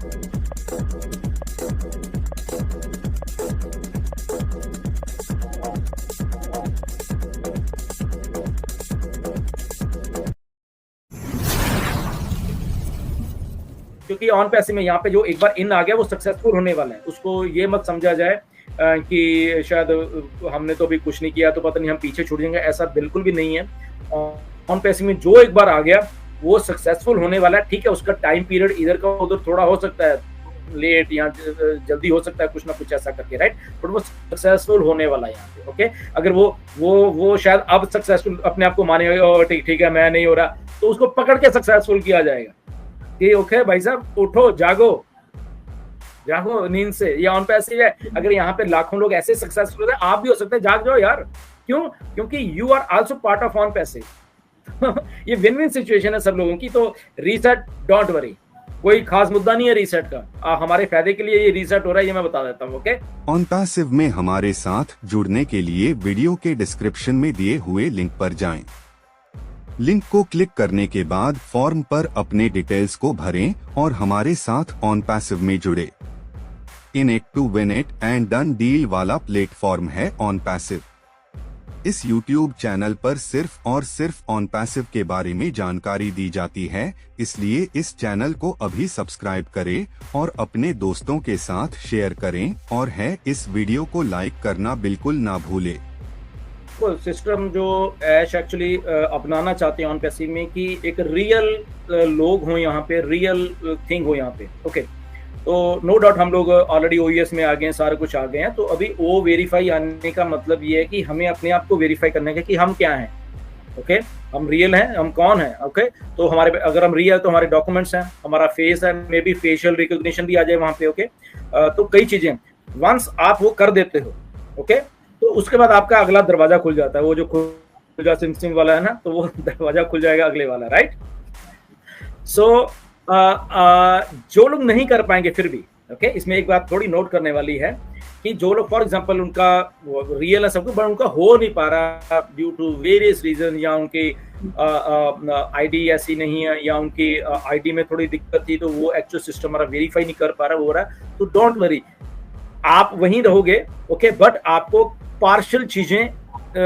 क्योंकि ऑन पैसे में यहाँ पे जो एक बार इन आ गया वो सक्सेसफुल होने वाला है, उसको ये मत समझा जाए कि शायद हमने तो अभी कुछ नहीं किया तो पता नहीं हम पीछे छूट जाएंगे, ऐसा बिल्कुल भी नहीं है। ऑन पैसे में जो एक बार आ गया वो सक्सेसफुल होने वाला है। ठीक है, उसका टाइम पीरियड इधर का उधर थोड़ा हो सकता है, लेट या जल्दी हो सकता है, कुछ ना कुछ ऐसा करके, राइट, बट वो सक्सेसफुल होने वाला है यहाँ पे। ओके, अगर वो शायद अब सक्सेसफुल अपने आप को मानेगा, ठीक है मैं नहीं हो रहा, तो उसको पकड़ के सक्सेसफुल किया जाएगा कि ओके भाई साहब उठो, जागो नींद से, ये ऑन पैसिव है। अगर यहाँ पे लाखों लोग ऐसे सक्सेसफुल है, आप भी हो सकते हैं, जाग जाओ यार। क्यों? क्योंकि you are also part of OnPassive. ये विन विन सिचुएशन है सब लोगों की। तो रीसेट, डोंट वरी, कोई खास मुद्दा नहीं है रीसेट का, हमारे फायदे के लिए ये रीसेट हो रहा है, ये मैं बता देता हूँ। ओके, ऑन पैसिव में हमारे साथ जुड़ने के लिए वीडियो के डिस्क्रिप्शन में दिए हुए लिंक पर जाएं। लिंक को क्लिक करने के बाद फॉर्म पर अपने डिटेल्स को भरें और हमारे साथ ऑन पैसिव में जुड़े। In it to win it and done deal वाला प्लेटफॉर्म है ऑन पैसिव। इस YouTube चैनल पर सिर्फ और सिर्फ ऑन पैसिव के बारे में जानकारी दी जाती है, इसलिए इस चैनल को अभी सब्सक्राइब करें और अपने दोस्तों के साथ शेयर करें, और है इस वीडियो को लाइक करना बिल्कुल ना भूलें। सिस्टम जो ऐश एक्चुअली अपनाना चाहते हैं ऑन पैसिव में कि एक रियल लोग हों यहाँ पे, रियल थिंग हो यहाँ पे। ओके, तो नो डाउट हम लोग ऑलरेडी OES में आ गए हैं, सारा कुछ आ गए हैं। तो अभी ओ वेरीफाई आने का मतलब ये है कि हमें अपने आप को वेरीफाई करने का कि हम क्या हैं। ओके, हम रियल हैं, हम कौन हैं। ओके, तो हमारे अगर हम रियल तो हमारे डॉक्यूमेंट्स हैं, हमारा फेस है, मे बी फेशियल रिकॉग्निशन भी आ जाए वहाँ पे। ओके, तो कई चीजें वंस आप वो कर देते हो, ओके, तो उसके बाद आपका अगला दरवाजा खुल जाता है। वो जो खुल सिम सिम वाला है ना, तो वो दरवाजा खुल जाएगा अगले वाला, राइट। सो जो लोग नहीं कर पाएंगे फिर भी, ओके, इसमें एक बात थोड़ी नोट करने वाली है कि जो लोग फॉर एग्जांपल उनका रियल है सब कुछ, बट उनका हो नहीं पा रहा ड्यू टू वेरियस रीजन, या उनकी आईडी ऐसी नहीं है, या उनकी आईडी में थोड़ी दिक्कत थी तो वो एक्चुअल सिस्टम हमारा वेरीफाई नहीं कर पा रहा, वो हो रहा है, तो डोंट वरी, आप वहीं रहोगे। ओके, बट आपको पार्शियल चीजें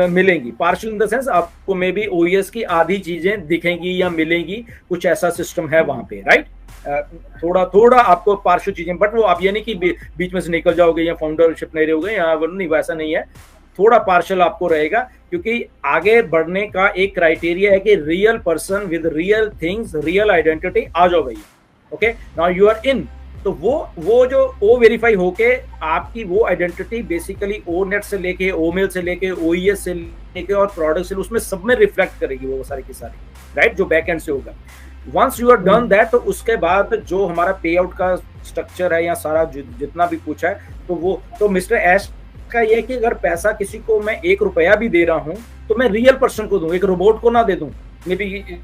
मिलेंगी। पार्शियल इन द सेंस आपको मे बी OES की आधी चीजें दिखेंगी या मिलेंगी, कुछ ऐसा सिस्टम है वहां पे, राइट। थोड़ा थोड़ा आपको पार्शियल चीजें, बट वो आप ये नहीं कि बीच में से निकल जाओगे या फाउंडरशिप नहीं रहोगे, या नहीं, वैसा नहीं है। थोड़ा पार्शियल आपको रहेगा, क्योंकि आगे बढ़ने का एक क्राइटेरिया है कि real person with real things, real identity, आ जाओ भाई। Okay, now you are in. तो वो जो ओ वेरीफाई होके आपकी वो आइडेंटिटी बेसिकली ओ नेट से लेके, ओ मेल से लेके, OES से लेके और प्रोडक्ट से, उसमें सब में रिफ्लेक्ट करेगी वो सारी की सारी, राइट, जो बैक एंड से होगा। Once you are done that, तो उसके बाद जो हमारा पे आउट का स्ट्रक्चर है या सारा जितना भी कुछ है, तो वो तो मिस्टर एश का ये है कि अगर पैसा किसी को मैं 1 रुपया भी दे रहा हूं तो मैं रियल पर्सन को दूं, एक रोबोट को ना दे दूं, मे बी,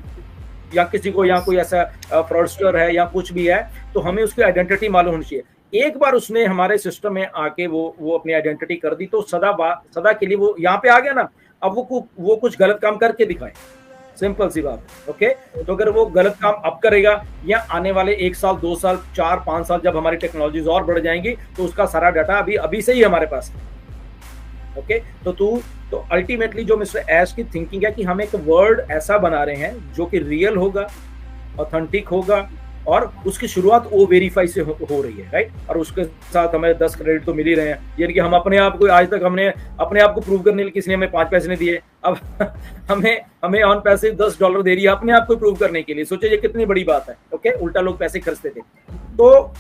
या किसी को, या कोई ऐसा फ्रॉडस्टर है या कुछ भी है, तो हमें उसकी आइडेंटिटी मालूम होनी चाहिए। एक बार उसने हमारे सिस्टम में आके वो अपनी आइडेंटिटी कर दी, तो सदा के लिए वो यहाँ पे आ गया ना, अब वो कुछ गलत काम करके दिखाए, सिंपल सी बात। ओके, तो अगर वो गलत काम अब करेगा या आने वाले 1 साल 2 साल 4 5 साल जब हमारी टेक्नोलॉजीज और बढ़ जाएंगी, तो उसका सारा डाटा अभी से ही हमारे पास है। ओके, तो अल्टीमेटली जो मिस्टर एश की थिंकिंग है कि हम एक वर्ड ऐसा बना रहे हैं जो कि रियल होगा, ऑथेंटिक होगा, और उसकी शुरुआत ओ वेरीफाई से हो रही है, राइट। और उसके साथ हमें 10 क्रेडिट तो मिल ही रहे हैं, यानी कि हम अपने आप को, आज तक हमने अपने आप को प्रूव करने के लिए किसी ने हमें 5 पैसे नहीं दिए, अब हमें ऑन पैसिव $10 दे रही है अपने आप को प्रूव करने के लिए। सोचिए ये कितनी बड़ी बात है। ओके, उल्टा लोग पैसे खर्चते थे। तो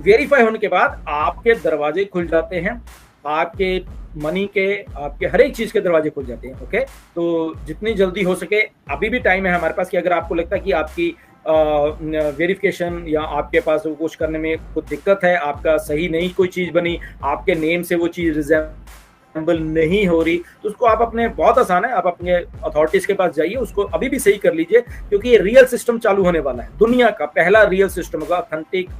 वेरीफाई होने के बाद आपके दरवाजे खुल जाते हैं, आपके मनी के, आपके हर एक चीज के दरवाजे खुल जाते हैं। ओके, तो जितनी जल्दी हो सके, अभी भी टाइम है हमारे पास, कि अगर आपको लगता है कि आपकी वेरिफिकेशन या आपके पास वो कुछ करने में कुछ दिक्कत है, आपका सही नहीं कोई चीज बनी, आपके नेम से वो चीज रिजेंबल नहीं हो रही, तो उसको आप अपने, बहुत आसान है, आप अपने अथॉरिटीज के पास जाइए, उसको अभी भी सही कर लीजिए, क्योंकि ये रियल सिस्टम चालू होने वाला है। दुनिया का पहला रियल सिस्टम होगा, authentic,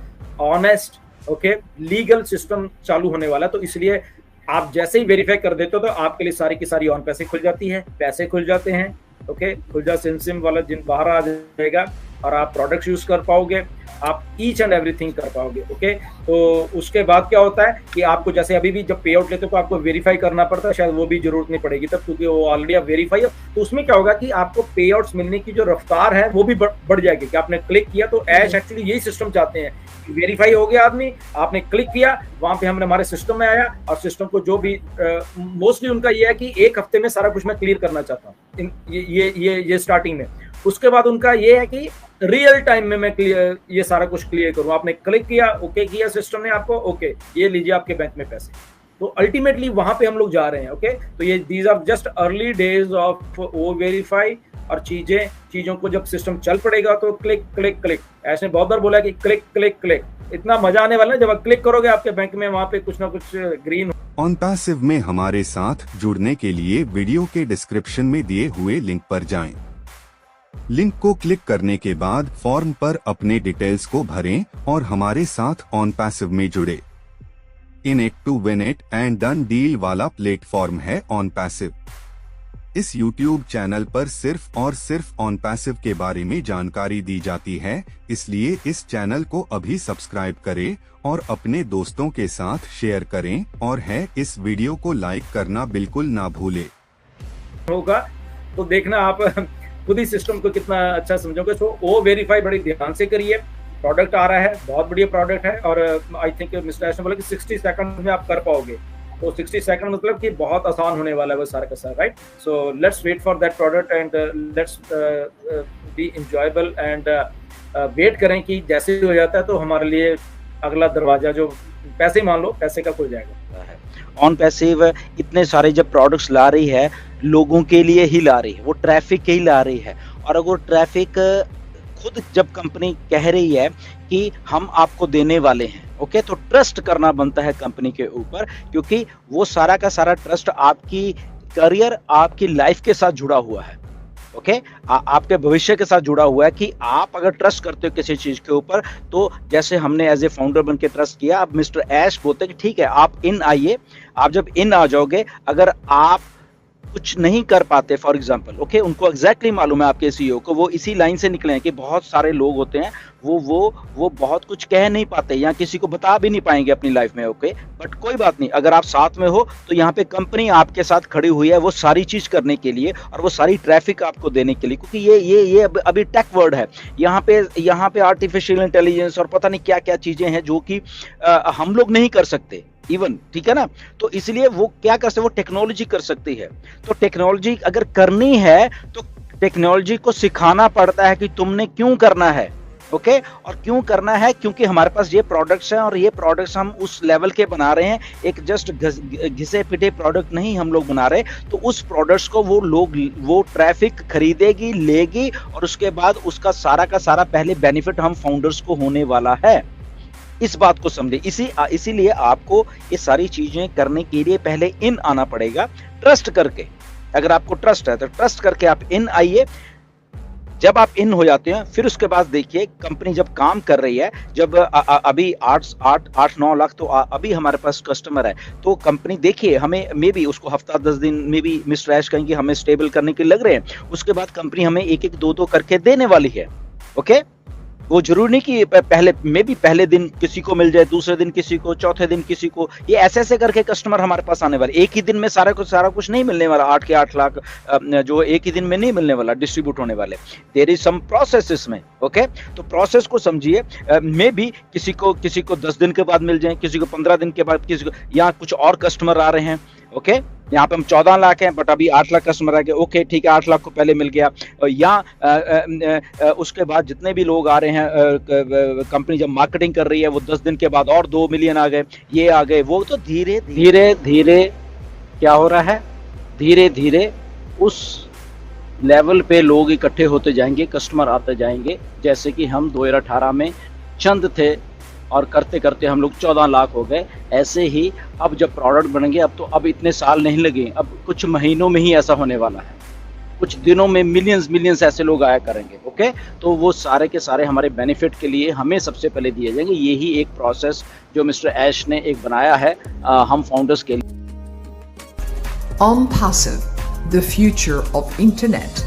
honest, okay, legal system चालू होने वाला है। तो इसलिए आप जैसे ही वेरीफाई कर देते हो तो आपके लिए सारी की सारी ऑन पैसे खुल जाती है, पैसे खुल जाते हैं। ओके, खुल जा सिम सिम वाला जिन बाहर आ जाएगा, और आप प्रोडक्ट्स यूज कर पाओगे, आप ईच एंड एवरीथिंग कर पाओगे। ओके, तो उसके बाद क्या होता है कि आपको जैसे अभी भी जब पे आउट लेते हो तो आपको वेरीफाई करना पड़ता है, शायद वो भी जरूरत नहीं पड़ेगी तब, क्योंकि वो ऑलरेडी आप वेरीफाई हो। तो उसमें क्या होगा कि आपको पे आउट्स मिलने की जो रफ्तार है वो भी बढ़ जाएगी कि आपने क्लिक किया। तो ऐश एक्चुअली यही सिस्टम चाहते हैं, वेरीफाई हो गया आदमी, आपने क्लिक किया, वहां पे हमने हमारे सिस्टम में आया, और सिस्टम को जो भी मोस्टली उनका ये है कि एक हफ्ते में सारा कुछ मैं क्लियर करना चाहता हूँ, ये स्टार्टिंग में। उसके बाद उनका ये है कि रियल टाइम में मैं ये सारा कुछ क्लियर करूं। आपने क्लिक किया, ओके किया सिस्टम ने आपको, ओके ये लीजिए आपके बैंक में पैसे। तो अल्टीमेटली वहां पे हम लोग जा रहे हैं। ओके, तो ये these are just early days of O verify, और चीजों को जब सिस्टम चल पड़ेगा तो क्लिक क्लिक क्लिक, ऐसे बहुत बार बोला कि क्लिक क्लिक क्लिक, इतना मजा आने वाला है जब आप क्लिक करोगे आपके बैंक में वहां पे कुछ ना कुछ ग्रीन। OnPassive में हमारे साथ जुड़ने के लिए वीडियो के डिस्क्रिप्शन में दिए हुए लिंक पर जाएं। लिंक को क्लिक करने के बाद फॉर्म पर अपने डिटेल्स को भरें और हमारे साथ OnPassive में जुड़े। In it to win it and done deal वाला प्लेटफॉर्म है OnPassive। इस YouTube चैनल पर सिर्फ और सिर्फ OnPassive के बारे में जानकारी दी जाती है, इसलिए इस चैनल को अभी सब्सक्राइब करें और अपने दोस्तों के साथ शेयर करें, और इस वीडियो को लाइक करना बिल्कुल ना भूले। होगा तो देखना आप खुद ही सिस्टम को कितना अच्छा समझोगे। तो वो वेरीफाई बड़ी ध्यान से करिए। प्रोडक्ट आ रहा है, बहुत बढ़िया प्रोडक्ट है, और आई थिंक मिस्टर ऐश ने बोला कि 60 सेकंड में आप कर पाओगे। तो 60 सेकंड मतलब कि बहुत आसान होने वाला है वो सारा का सारा, right. So let's wait for that product and let's be enjoyable and wait करें कि जैसे हो जाता है तो हमारे लिए अगला दरवाजा जो पैसे मान लो पैसे का खुल जाएगा। OnPassive इतने सारे जब प्रोडक्ट्स ला रही है, लोगों के लिए ही ला रही है, वो ट्रैफिक के ही ला रही है। और अगर ट्रैफिक खुद जब कंपनी कह रही है कि हम आपको देने वाले हैं, ओके, तो ट्रस्ट करना बनता है कंपनी के ऊपर, क्योंकि वो सारा का सारा ट्रस्ट आपकी करियर, आपकी लाइफ के साथ जुड़ा हुआ है। ओके, आपके भविष्य के साथ जुड़ा हुआ है कि आप अगर ट्रस्ट करते हो किसी चीज के ऊपर, तो जैसे हमने एज ए फाउंडर बन के ट्रस्ट किया। अब मिस्टर ऐश बोलते हैं कि ठीक है आप इन आइए। आप जब इन आ जाओगे, अगर आप कुछ नहीं कर पाते फॉर एग्जांपल, ओके, उनको एग्जैक्टली मालूम है आपके सीईओ को, वो इसी लाइन से निकले हैं कि बहुत सारे लोग होते हैं वो बहुत कुछ कह नहीं पाते या किसी को बता भी नहीं पाएंगे अपनी लाइफ में। ओके, बट कोई बात नहीं, अगर आप साथ में हो तो यहाँ पे कंपनी आपके साथ खड़ी हुई है वो सारी चीज करने के लिए और वो सारी ट्रैफिक आपको देने के लिए, क्योंकि ये अभी टेक वर्ड है। यहाँ पे आर्टिफिशियल इंटेलिजेंस और पता नहीं क्या क्या चीजें हैं जो कि हम लोग नहीं कर सकते इवन, ठीक है ना। तो इसलिए वो क्या कर सकते, वो टेक्नोलॉजी कर सकती है। तो टेक्नोलॉजी अगर करनी है तो टेक्नोलॉजी को सिखाना पड़ता है कि तुमने क्यों करना है। ओके, और क्यों करना है, क्योंकि हमारे पास ये प्रोडक्ट्स हैं और ये प्रोडक्ट्स हम उस लेवल के बना रहे हैं। एक जस्ट घिसे पिटे प्रोडक्ट नहीं हम लोग बना रहे, तो उस प्रोडक्ट्स को वो ट्रैफिक खरीदेगी, लेगी, और उसके बाद उसका सारा का सारा पहले बेनिफिट हम फाउंडर्स को होने वाला है। इस बात को समझे। इसीलिए आपको ये सारी चीजें करने के लिए पहले इन आना पड़ेगा, ट्रस्ट करके। अगर आपको ट्रस्ट है तो ट्रस्ट करके आप इन आइए। जब आप इन हो जाते हैं, फिर उसके बाद देखिए कंपनी जब काम कर रही है, जब अभी 8-9 लाख तो अभी हमारे पास कस्टमर है, तो कंपनी देखिए हमें मे बी उसको हफ्ता 10 दिन में भी मिस्टर ऐश कहेंगे हमें स्टेबल करने के लग रहे हैं। उसके बाद कंपनी हमें 1-1, 2-2 करके देने वाली है। ओके, वो जरूरी नहीं कि पहले दिन किसी को मिल जाए, दूसरे दिन किसी को, चौथे दिन किसी को, ये ऐसे करके कस्टमर हमारे पास आने वाले। एक ही दिन में सारा कुछ नहीं मिलने वाला। 8 के 8 लाख जो एक ही दिन में नहीं मिलने वाला, डिस्ट्रीब्यूट होने वाले। देयर इज सम प्रोसेस इसमें। ओके, तो प्रोसेस को समझिए। मे बी किसी को 10 दिन के बाद मिल जाए, किसी को 15 दिन के बाद, किसी को, यहाँ कुछ और कस्टमर आ रहे हैं। ओके, यहाँ पे हम 14 लाख हैं बट अभी 8 लाख कस्टमर आ गए। ओके, ठीक है, 8 लाख को पहले मिल गया। यहाँ उसके बाद जितने भी लोग आ रहे हैं, कंपनी जब मार्केटिंग कर रही है, वो 10 दिन के बाद और 2 मिलियन आ गए, ये आ गए, वो तो धीरे धीरे क्या हो रहा है, धीरे धीरे उस लेवल पे लोग इकट्ठे होते जाएंगे, कस्टमर आते जाएंगे। जैसे कि हम 2018 में चंद थे और करते करते हम लोग 14 लाख हो गए। ऐसे ही अब जब प्रोडक्ट बनेंगे, अब इतने साल नहीं लगे, अब कुछ महीनों में ही ऐसा होने वाला है। कुछ दिनों में मिलियंस ऐसे लोग आया करेंगे। ओके, तो वो सारे के सारे हमारे बेनिफिट के लिए हमें सबसे पहले दिए जाएंगे। यही एक प्रोसेस जो मिस्टर ऐश ने एक बनाया है हम फाउंडर्स के लिए। OnPassive, the future of internet.